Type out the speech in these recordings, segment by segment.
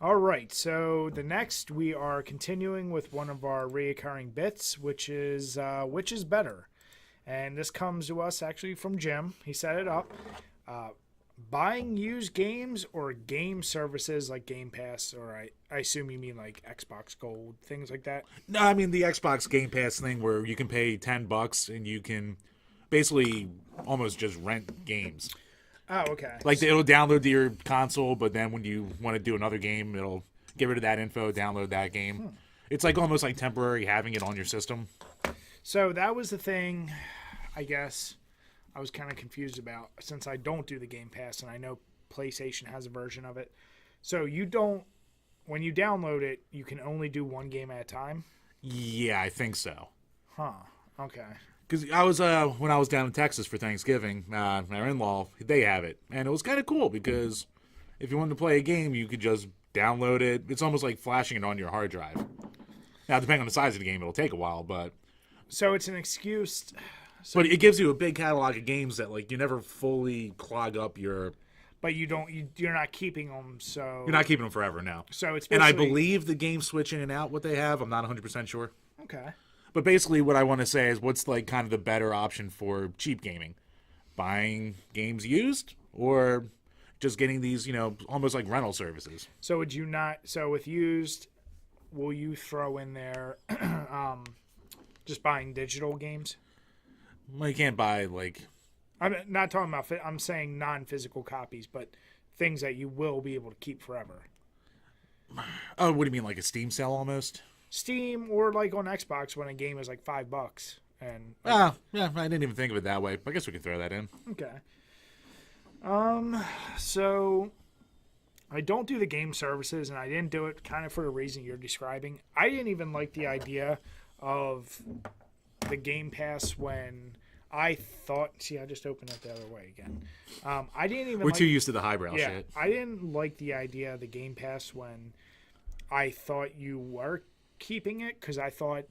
All right, so the next we are continuing with one of our reoccurring bits, which is better, and this comes to us actually from Jim. He set it up. Buying used games or game services like Game Pass, or I assume you mean like Xbox Gold, things like that. No, I mean the Xbox Game Pass thing where you can pay $10 and you can basically almost just rent games. Oh, okay. Like it'll download to your console, but then when you want to do another game, it'll get rid of that info, download that game. It's like almost like temporary having it on your system. So that was the thing, I guess, I was kind of confused about, since I don't do the Game Pass and I know PlayStation has a version of it. So you don't, when you download it, you can only do one game at a time? Yeah, I think so. Huh. Okay. Because I was when I was down in Texas for Thanksgiving, our in-law, they have it, and it was kind of cool because if you wanted to play a game, you could just download it. It's almost like flashing it on your hard drive. Now, depending on the size of the game, it'll take a while, but so it's an excuse. But it gives you a big catalog of games that like you never fully clog up your. But you're not keeping them, so You're not keeping them forever now. So it's and I believe the games switch in and out what they have. I'm not 100% sure. Okay. But basically, what I want to say is, what's like kind of the better option for cheap gaming? Buying games used, or just getting these, almost like rental services? So would you not? So with used, will you throw in there just buying digital games? Well, you can't buy like. I'm not talking about. I'm saying non-physical copies, but things that you will be able to keep forever. Oh, what do you mean, like a Steam sale almost? Steam, or like on Xbox when a game is like $5 and yeah, I didn't even think of it that way. I guess we could throw that in. Okay. So I don't do the game services, and I didn't do it kind of for the reason you're describing. I didn't even like the idea of the Game Pass when I thought. See, I just opened it the other way again. I didn't even. We're too used to the highbrow shit. I didn't like the idea of the Game Pass when I thought you were keeping it, because I thought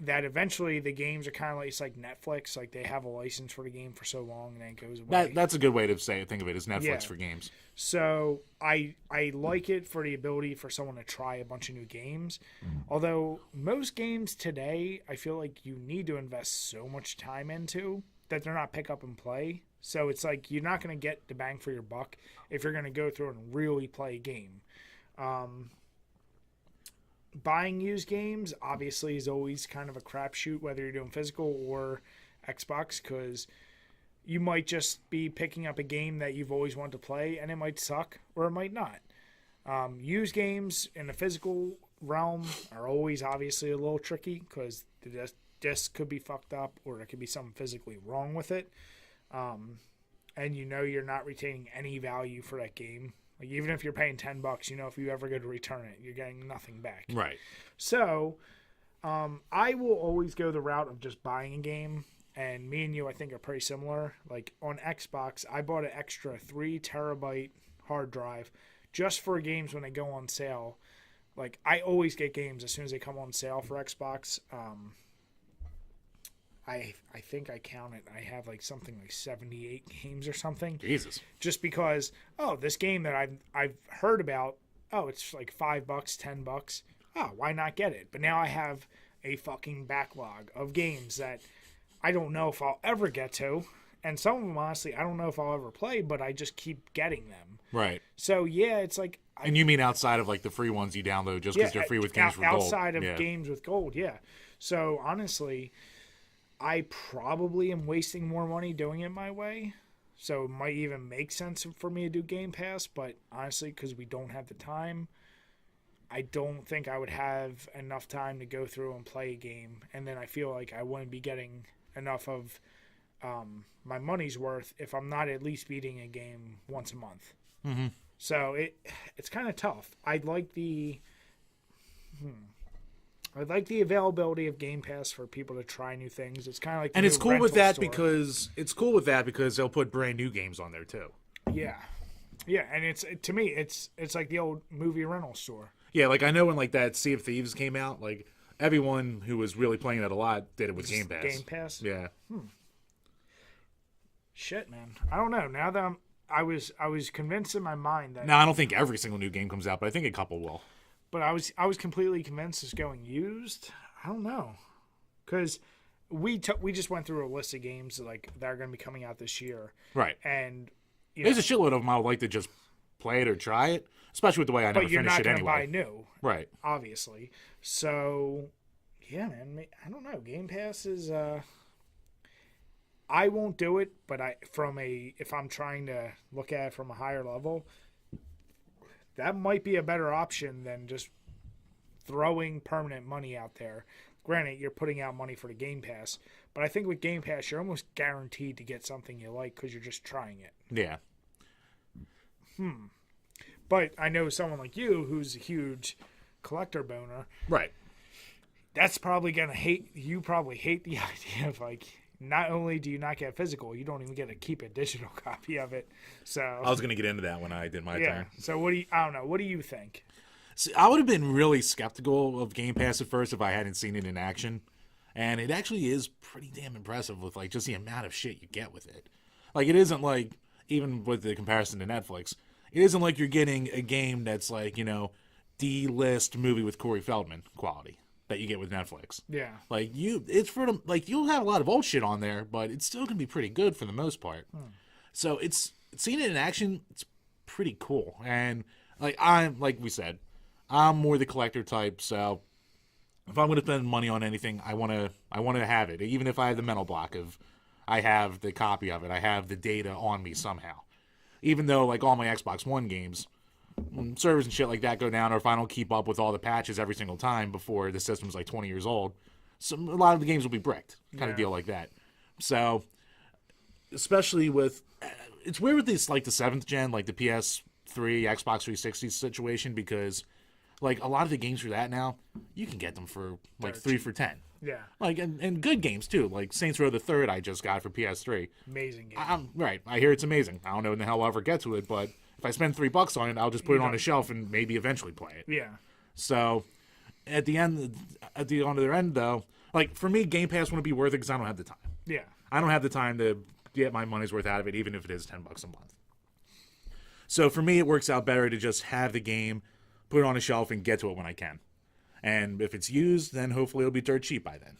that eventually the games are kind of like, it's like Netflix, like they have a license for the game for so long and then it goes away. That's a good way to think of it, as Netflix for games. So I like it for the ability for someone to try a bunch of new games. Although most games today, I feel like you need to invest so much time into that they're not pick up and play. So it's like you're not going to get the bang for your buck if you're going to go through and really play a game. Buying used games obviously is always kind of a crapshoot, whether you're doing physical or Xbox, because you might just be picking up a game that you've always wanted to play and it might suck or it might not. Used games in the physical realm are always obviously a little tricky because the disc could be fucked up or there could be something physically wrong with it. And you're not retaining any value for that game. Like, even if you're paying $10, if you ever go to return it, you're getting nothing back. Right. So, I will always go the route of just buying a game, and me and you, I think, are pretty similar. Like, on Xbox, I bought an extra 3 terabyte hard drive just for games when they go on sale. Like, I always get games as soon as they come on sale for Xbox. I think I counted. I have like something like 78 games or something. Jesus. Just because, this game that I've heard about, it's like $5, $10. Oh, why not get it? But now I have a fucking backlog of games that I don't know if I'll ever get to. And some of them, honestly, I don't know if I'll ever play, but I just keep getting them. Right. So, yeah, it's like... And you mean outside of like the free ones you download just because they're free with games for gold? Outside of games with gold, yeah. So, honestly... I probably am wasting more money doing it my way. So it might even make sense for me to do Game Pass. But honestly, because we don't have the time, I don't think I would have enough time to go through and play a game. And then I feel like I wouldn't be getting enough of my money's worth if I'm not at least beating a game once a month. Mm-hmm. So it's kind of tough. I'd like the availability of Game Pass for people to try new things. It's kind of like, and it's cool with that because they'll put brand new games on there too. Yeah, and to me it's like the old movie rental store. Yeah, like I know when like that Sea of Thieves came out, like everyone who was really playing it a lot did it with Game Pass. Game Pass. Yeah. Shit, man. I don't know. Now that I was convinced in my mind that. Now, I don't think every single new game comes out, but I think a couple will. But I was completely convinced it's going used. I don't know, because we just went through a list of games like that are going to be coming out this year. Right. And there's a shitload of them I would like to just play it or try it, especially with the way I never finish it anyway. But you're not going to buy new, right? Obviously. So, yeah, man. I don't know. Game Pass is. I won't do it, but if I'm trying to look at it from a higher level, that might be a better option than just throwing permanent money out there. Granted, you're putting out money for the Game Pass, but I think with Game Pass, you're almost guaranteed to get something you like because you're just trying it. Yeah. But I know someone like you who's a huge collector boner. Right. That's probably going to hate... You probably hate the idea of, like... Not only do you not get physical, you don't even get to keep a digital copy of it. So I was going to get into that when I did my turn. So I don't know. What do you think? See, I would have been really skeptical of Game Pass at first if I hadn't seen it in action. And it actually is pretty damn impressive with like just the amount of shit you get with it. Like it isn't like, even with the comparison to Netflix, it isn't like you're getting a game that's like, D-list movie with Corey Feldman quality that you get with Netflix. Yeah. Like it's for them, like you'll have a lot of old shit on there, but it's still gonna be pretty good for the most part. So it's seeing it in action, it's pretty cool. And like we said, I'm more the collector type, so if I'm gonna spend money on anything, I wanna have it. Even if I have the mental block of I have the copy of it, I have the data on me somehow. Even though like all my Xbox One games, when servers and shit like that go down, or if I don't keep up with all the patches every single time before the system's like 20 years old, a lot of the games will be bricked, kind of deal like that. So, especially with, it's weird with this, like the 7th gen, like the PS3, Xbox 360 situation, because like a lot of the games for that now, you can get them for like 3 for $10. Yeah. Like, and good games too, like Saints Row the Third I just got for PS3. Amazing game. Right, I hear it's amazing. I don't know when the hell I'll ever get to it, but if I spend $3 on it, I'll just put it on a shelf and maybe eventually play it. Yeah. So, at the other end, though, like for me, Game Pass wouldn't be worth it because I don't have the time. Yeah. I don't have the time to get my money's worth out of it, even if it is $10 a month. So for me, it works out better to just have the game, put it on a shelf, and get to it when I can. And if it's used, then hopefully it'll be dirt cheap by then.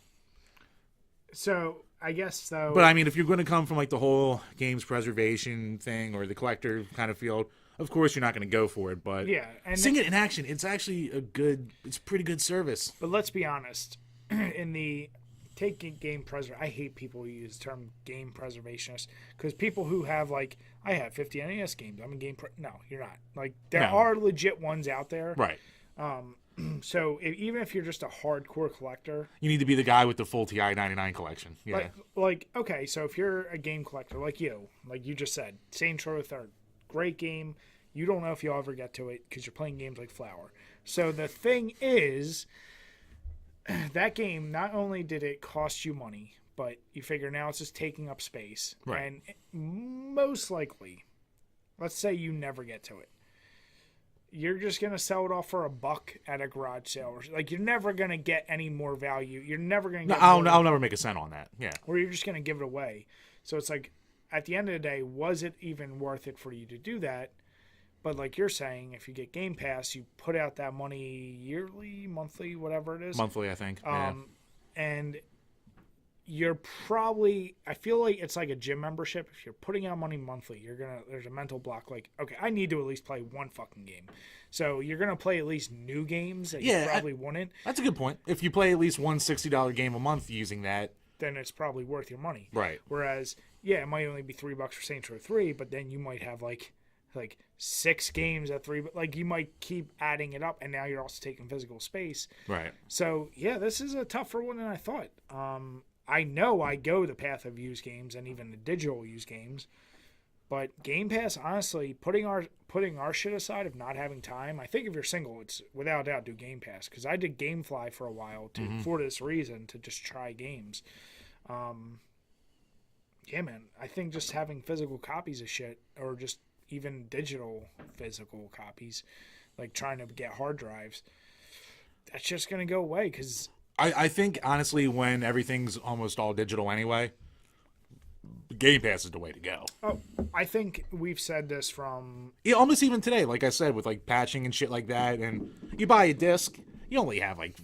So I guess though. But I mean, if you're going to come from like the whole games preservation thing or the collector kind of field, of course you're not going to go for it. But yeah, and seeing it in action, it's actually it's a pretty good service. But let's be honest, game preservation. I hate people who use the term game preservationist because people who have like, I have 50 NES games. I'm a game. No, you're not. Like there are legit ones out there. Right. So even if you're just a hardcore collector, you need to be the guy with the full TI 99 collection. Yeah. Like okay, so if you're a game collector like you just said, Saints Row the Third, great game. You don't know if you'll ever get to it because you're playing games like Flower. So the thing is, that game, not only did it cost you money, but you figure now it's just taking up space. Right. And most likely, let's say you never get to it. You're just going to sell it off for $1 at a garage sale. Like, you're never going to get any more value. You're never going to get I'll never make a cent on that. Yeah. Or you're just going to give it away. So it's like, at the end of the day, was it even worth it for you to do that? But like you're saying, if you get Game Pass, you put out that money yearly, monthly, whatever it is. Monthly, I think. And you're probably, I feel like it's like a gym membership. If you're putting out money monthly, there's a mental block like, okay, I need to at least play one fucking game. So you're going to play at least new games that you probably wouldn't. That's a good point. If you play at least one $60 game a month using that, then it's probably worth your money. Right. Whereas, it might only be $3 for Saints Row 3, but then you might have like 6 games at 3, like you might keep adding it up, and now you're also taking physical space. Right. So this is a tougher one than I thought. I know I go the path of used games and even the digital used games, but Game Pass, honestly, putting our shit aside of not having time, I think if you're single, it's without doubt do Game Pass, because I did GameFly for a while for this reason, to just try games. Man, I think just having physical copies of shit, or just even digital physical copies, like trying to get hard drives, that's just going to go away. Because I think, honestly, when everything's almost all digital anyway, Game Pass is the way to go. Oh, I think we've said this from... Yeah, almost even today, like I said, with like patching and shit like that, and you buy a disc, you only have like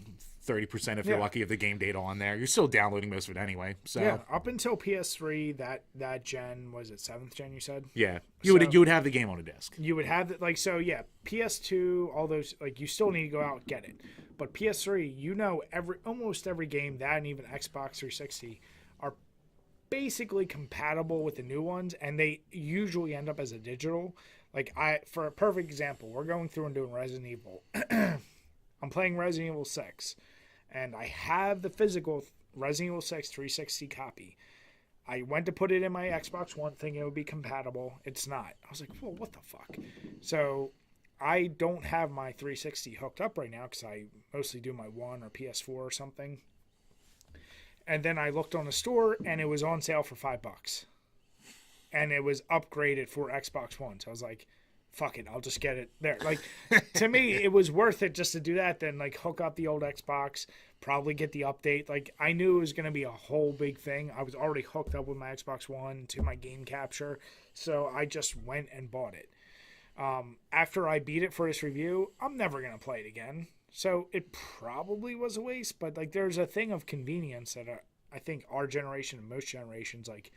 30% if you're lucky of the game data on there. You're still downloading most of it anyway. So yeah, up until PS3, that gen, was it 7th gen you said? yeah, you would have the game on a disc. You would have like, so yeah, PS2, all those, like, you still need to go out and get it. But PS3, you know, almost every game, that and even Xbox 360 are basically compatible with the new ones, and they usually end up as a digital. Like, for a perfect example, we're going through and doing Resident Evil. I'm playing Resident Evil 6, and I have the physical Resident Evil 6 360 copy. I went to put it in my Xbox One thinking it would be compatible. It's not. I was like, well, what the fuck? So I don't have my 360 hooked up right now because I mostly do my One or PS4 or something. And then I looked on the store, and it was on sale for $5. And it was upgraded for Xbox One. So I was like, fuck it, I'll just get it there. Like, to me, it was worth it just to do that than, like, hook up the old Xbox, probably get the update. Like, I knew it was going to be a whole big thing. I was already hooked up with my Xbox One to my game capture. So I just went and bought it. After I beat it for this review, I'm never going to play it again. So it probably was a waste, but like there's a thing of convenience that I think our generation and most generations, like,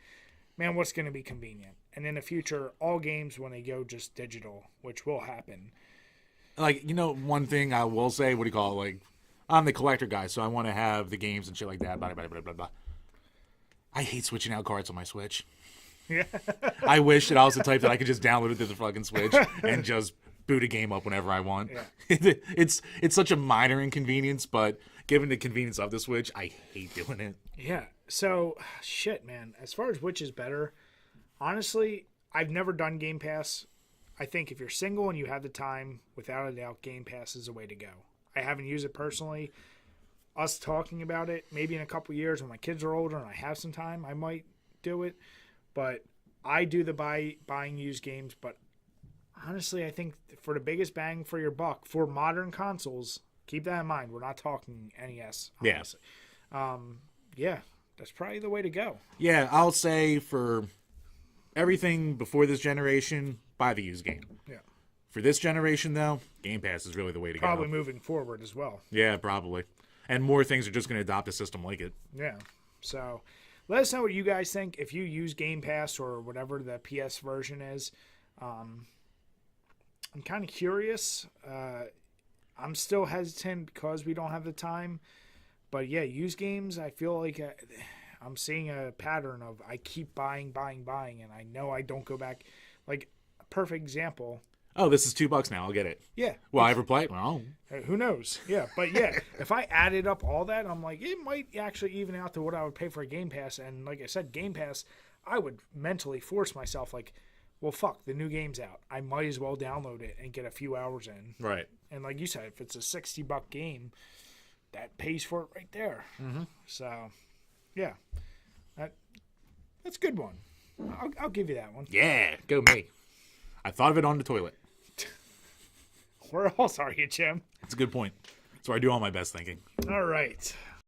man, what's going to be convenient? And in the future, all games when they go just digital, which will happen. Like, you know, one thing I will say, what do you call it? Like, I'm the collector guy, so I want to have the games and shit like that. Blah, blah, blah, blah, blah. I hate switching out cards on my Switch. Yeah. I wish that I was the type that I could just download it to the fucking Switch and just boot a game up whenever I want. Yeah. It's such a minor inconvenience, but given the convenience of the Switch, I hate doing it. Yeah. So, shit, man. As far as which is better, honestly, I've never done Game Pass. I think if you're single and you have the time, without a doubt, Game Pass is the way to go. I haven't used it personally. Us talking about it, maybe in a couple years when my kids are older and I have some time, I might do it. But I do the buying used games, but honestly, I think for the biggest bang for your buck, for modern consoles, keep that in mind. We're not talking NES. Honestly. Yeah, that's probably the way to go. Yeah, I'll say for everything before this generation, buy the used game. Yeah. For this generation, though, Game Pass is really the way to go. Probably moving forward as well. Yeah, probably. And more things are just going to adopt a system like it. Yeah. So let us know what you guys think. If you use Game Pass or whatever the PS version is, I'm kind of curious. I'm still hesitant because we don't have the time. But yeah, used games, I feel like I'm seeing a pattern of I keep buying, and I know I don't go back. Like, a perfect example. Oh, this is $2 now. I'll get it. Yeah. Will I ever play it? Well, who knows? Yeah. But yeah, if I added up all that, I'm like, it might actually even out to what I would pay for a Game Pass. And like I said, Game Pass, I would mentally force myself like, well, fuck, the new game's out. I might as well download it and get a few hours in. Right. And like you said, if it's a $60 game, that pays for it right there. Mm-hmm. So, yeah. That's a good one. I'll give you that one. Yeah, go me. I thought of it on the toilet. Where else are you, Jim? That's a good point. That's where I do all my best thinking. All right.